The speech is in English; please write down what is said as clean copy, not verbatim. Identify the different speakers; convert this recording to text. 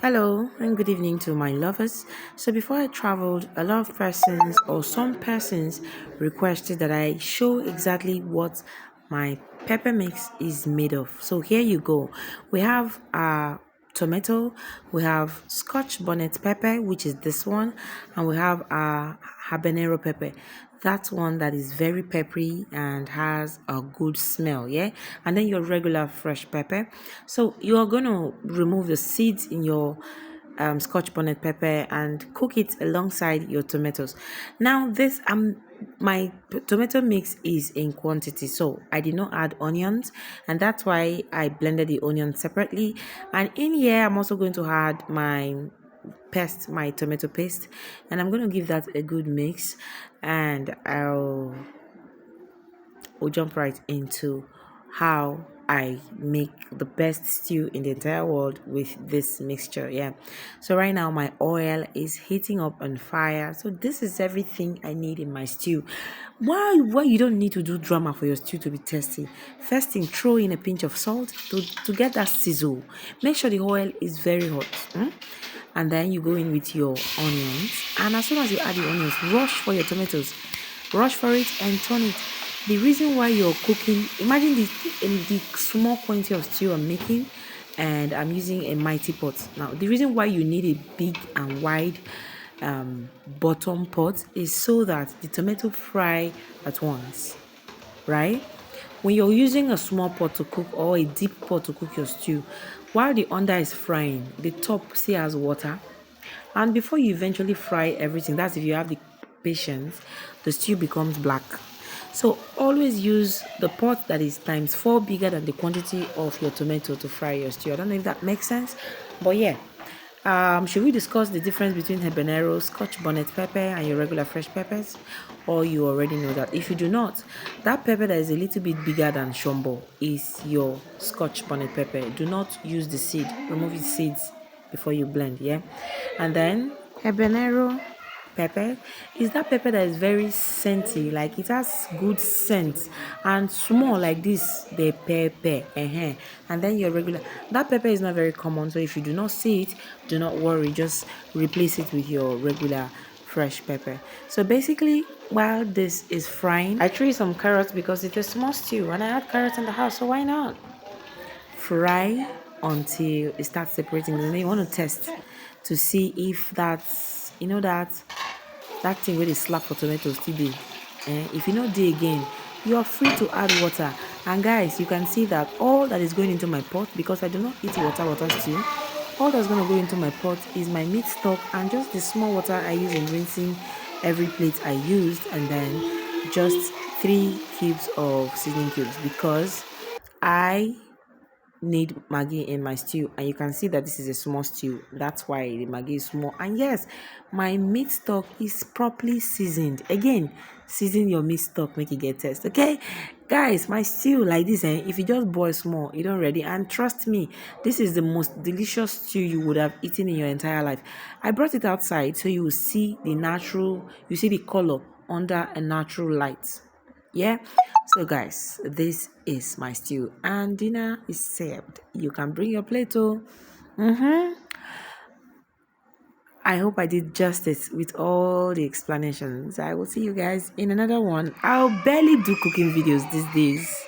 Speaker 1: Hello and good evening to my lovers. So before I traveled, a lot of persons or some persons requested that I show exactly what my pepper mix is made of. So here you go. We have tomato, we have scotch bonnet pepper, which is this one, and we have habanero pepper. That's one that is very peppery and has a good smell, yeah. And then your regular fresh pepper. So you are going to remove the seeds in your scotch bonnet pepper and cook it alongside your tomatoes. Now this my tomato mix is in quantity, so I did not add onions, and that's why I blended the onions separately. And in here I'm also going to add my tomato paste, and I'm going to give that a good mix, and we'll jump right into how I make the best stew in the entire world with this mixture. Yeah. So right now my oil is heating up on fire. So this is everything I need in my stew. Why you don't need to do drama for your stew to be tasty. First thing, throw in a pinch of salt to get that sizzle. Make sure the oil is very hot. And then you go in with your onions, and as soon as you add the onions, rush for your tomatoes, rush for it and turn it. The reason why you're cooking, imagine the small quantity of stew I'm making, and I'm using a mighty pot. Now the reason why you need a big and wide bottom pot is so that the tomato fry at once, right? When you're using a small pot to cook or a deep pot to cook your stew, while the under is frying, the top still has water. And before you eventually fry everything, that's if you have the patience, the stew becomes black. So always use the pot that is times 4 bigger than the quantity of your tomato to fry your stew. I don't know if that makes sense, but yeah. Should we discuss the difference between habanero, scotch bonnet pepper, and your regular fresh peppers? Or you already know that? If you do not, that pepper that is a little bit bigger than shombo is your scotch bonnet pepper. Do not use the seed. Remove the seeds before you blend, yeah? And then habanero pepper is that pepper that is very scenty, like it has good scent, and small like this the pepper, and then your regular, that pepper is not very common, so if you do not see it, do not worry, just replace it with your regular fresh pepper. So basically, while this is frying, I threw some carrots because it's a small stew and I had carrots in the house, so why not fry until it starts separating. And then you want to test to see if that's, that thing where they slap for tomatoes today. If you know day again, you are free to add water. And guys, you can see that all that is going into my pot, because I do not eat water stew, all that's going to go into my pot is my meat stock and just the small water I use in rinsing every plate I used, and then just 3 cubes of seasoning cubes, because I need maggi in my stew, and you can see that this is a small stew. That's why the maggi is small. And yes, my meat stock is properly seasoned. Again, season your meat stock, make it get taste. Okay, guys, my stew like this, if you just boil small, you don't ready. And trust me, this is the most delicious stew you would have eaten in your entire life. I brought it outside so you will see the natural, you see the color under a natural light. Yeah. So guys, this is my stew and dinner is served. You can bring your plate. I hope I did justice with all the explanations. I will see you guys in another one. I'll barely do cooking videos these days.